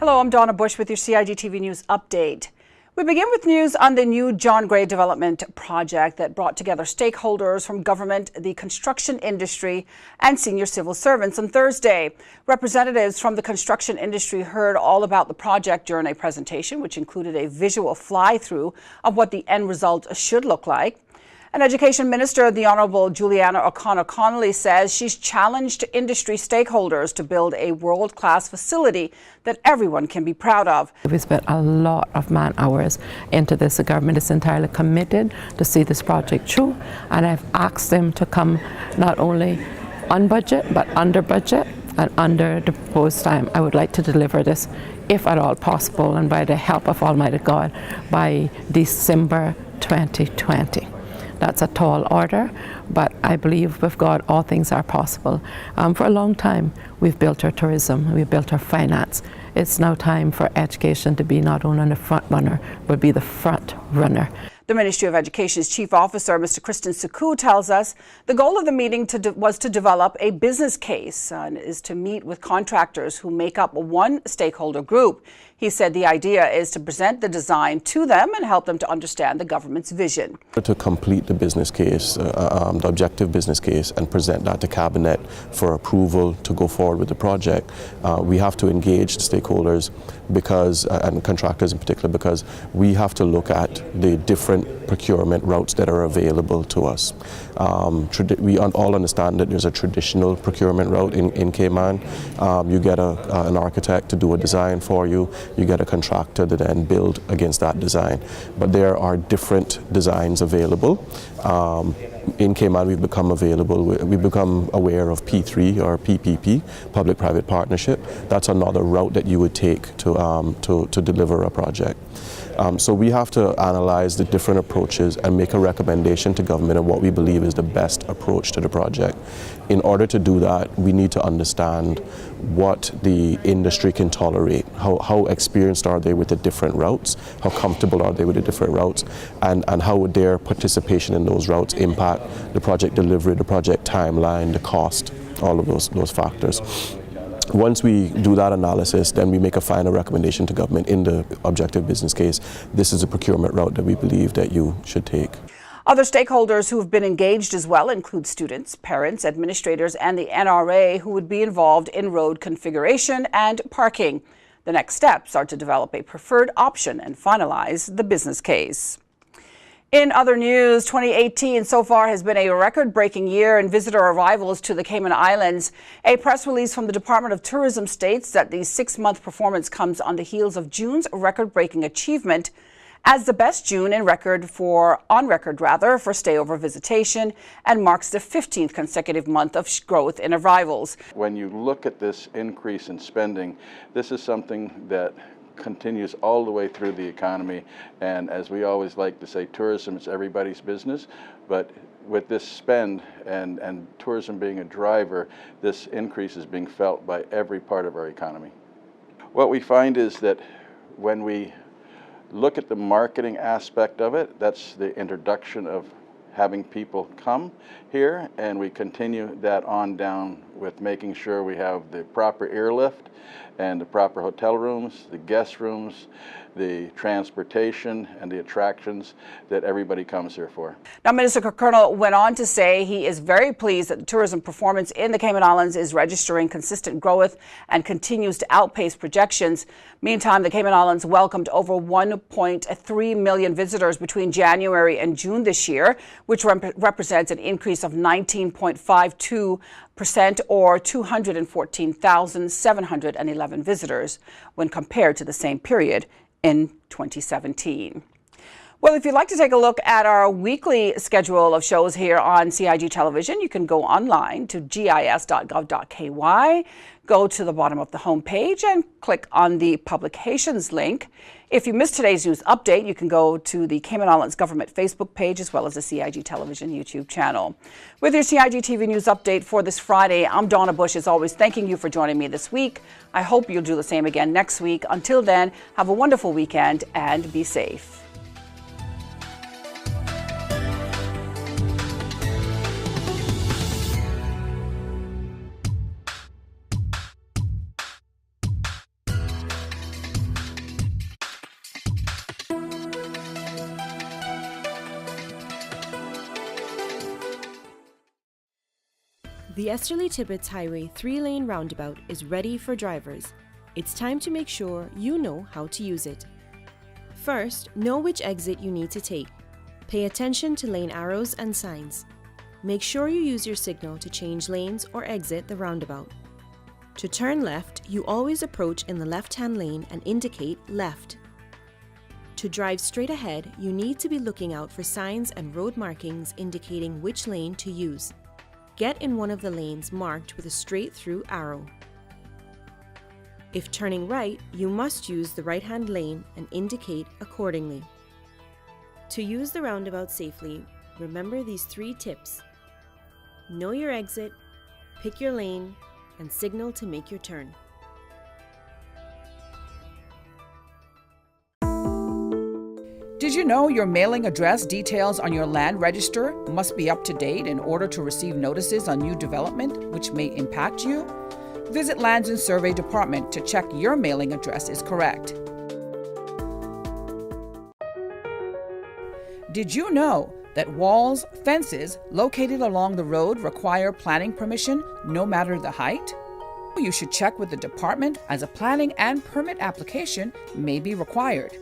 Hello, I'm Donna Bush with your CIGTV News Update. We begin with news on the new John Gray development project that brought together stakeholders from government, the construction industry, and senior civil servants on Thursday. Representatives from the construction industry heard all about the project during a presentation, which included a visual fly-through of what the end result should look like. And Education Minister, the Honourable Juliana O'Connor-Connolly, says she's challenged industry stakeholders to build a world-class facility that everyone can be proud of. We spent a lot of man-hours into this. The government is entirely committed to see this project through, and I've asked them to come not only on budget, but under budget and under the proposed time. I would like to deliver this, if at all possible, and by the help of Almighty God, by December 2020. That's a tall order, but I believe with God all things are possible. For a long time we've built our tourism, we've built our finance. It's now time for education to be not only the front runner, but be the front runner. The Ministry of Education's Chief Officer, Mr. Kristen Suku, tells us the goal of the meeting was to develop a business case and is to meet with contractors who make up one stakeholder group. He said the idea is to present the design to them and help them to understand the government's vision. To complete the business case, the objective business case, and present that to Cabinet for approval to go forward with the project, we have to engage stakeholders and contractors in particular, because we have to look at the different procurement routes that are available to us. We all understand that there's a traditional procurement route in Cayman. You get an architect to do a design for you. You get a contractor to then build against that design. But there are different designs available. In Cayman, we've become aware of P3 or PPP, public-private partnership. That's another route that you would take to deliver a project. So we have to analyze the different approaches and make a recommendation to government of what we believe is the best approach to the project. In order to do that, we need to understand what the industry can tolerate, how experienced are they with the different routes, how comfortable are they with the different routes, and how would their participation in those routes impact the project delivery, the project timeline, the cost, all of those factors. Once we do that analysis, then we make a final recommendation to government in the objective business case. This is a procurement route that we believe that you should take. Other stakeholders who have been engaged as well include students, parents, administrators, and the NRA, who would be involved in road configuration and parking. The next steps are to develop a preferred option and finalize the business case. In other news, 2018 so far has been a record-breaking year in visitor arrivals to the Cayman Islands. A press release from the Department of Tourism states that the 6-month performance comes on the heels of June's record-breaking achievement as the best June on record for stayover visitation, and marks the 15th consecutive month of growth in arrivals. When you look at this increase in spending, this is something that continues all the way through the economy, and as we always like to say, tourism is everybody's business, but with this spend and tourism being a driver, this increase is being felt by every part of our economy. What we find is that when we look at the marketing aspect of it, that's the introduction of having people come here, and we continue that on down with making sure we have the proper airlift and the proper hotel rooms, the guest rooms, the transportation, and the attractions that everybody comes here for. Now, Minister Kirkconnell went on to say he is very pleased that the tourism performance in the Cayman Islands is registering consistent growth and continues to outpace projections. Meantime, the Cayman Islands welcomed over 1.3 million visitors between January and June this year, which represents an increase of 19.52% or 214,711 visitors when compared to the same period in 2017. Well, if you'd like to take a look at our weekly schedule of shows here on CIG Television, you can go online to gis.gov.ky, go to the bottom of the homepage and click on the publications link. If you missed today's news update, you can go to the Cayman Islands Government Facebook page as well as the CIG Television YouTube channel. With your CIG TV news update for this Friday, I'm Donna Bush, as always, thanking you for joining me this week. I hope you'll do the same again next week. Until then, have a wonderful weekend and be safe. The Esterly-Tibbetts Highway 3-lane roundabout is ready for drivers. It's time to make sure you know how to use it. First, know which exit you need to take. Pay attention to lane arrows and signs. Make sure you use your signal to change lanes or exit the roundabout. To turn left, you always approach in the left-hand lane and indicate left. To drive straight ahead, you need to be looking out for signs and road markings indicating which lane to use. Get in one of the lanes marked with a straight-through arrow. If turning right, you must use the right-hand lane and indicate accordingly. To use the roundabout safely, remember these 3 tips. Know your exit, pick your lane, and signal to make your turn. Did you know your mailing address details on your land register must be up to date in order to receive notices on new development which may impact you? Visit Lands and Survey Department to check your mailing address is correct. Did you know that walls, fences located along the road require planning permission no matter the height? You should check with the department as a planning and permit application may be required.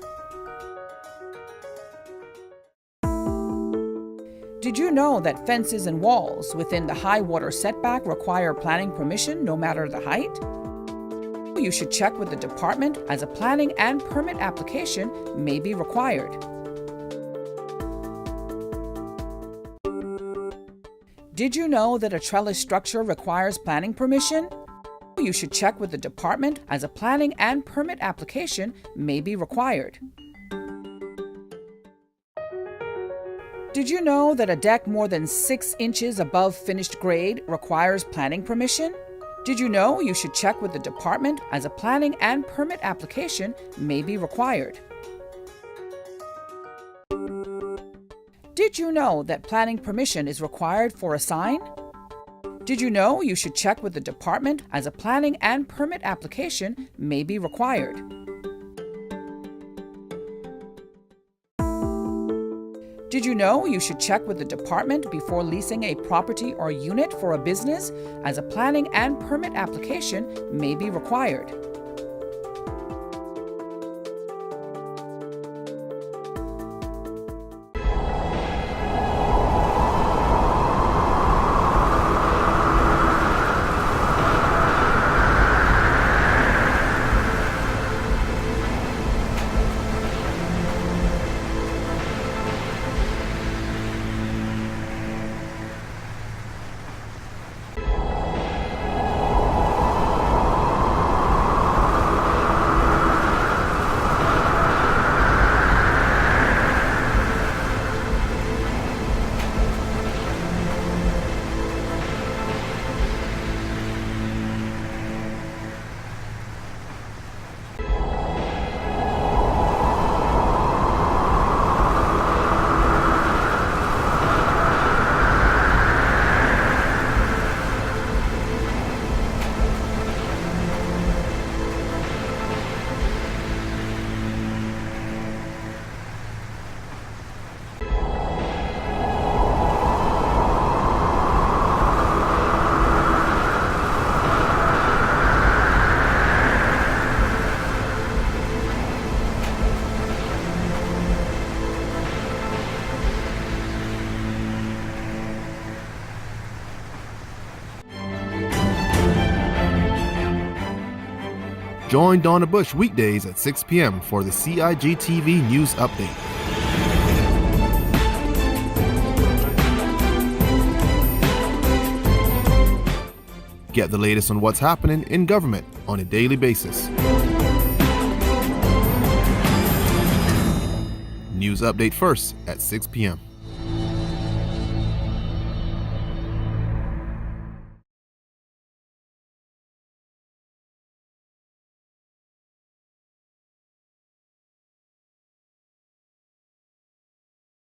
Did you know that fences and walls within the high water setback require planning permission no matter the height? You should check with the department as a planning and permit application may be required. Did you know that a trellis structure requires planning permission? You should check with the department as a planning and permit application may be required. Did you know that a deck more than 6 inches above finished grade requires planning permission? Did you know you should check with the department as a planning and permit application may be required? Did you know that planning permission is required for a sign? Did you know you should check with the department as a planning and permit application may be required? Did you know you should check with the department before leasing a property or unit for a business as a planning and permit application may be required? Join Donna Bush weekdays at 6 p.m. for the CIGTV News Update. Get the latest on what's happening in government on a daily basis. News Update first at 6 p.m.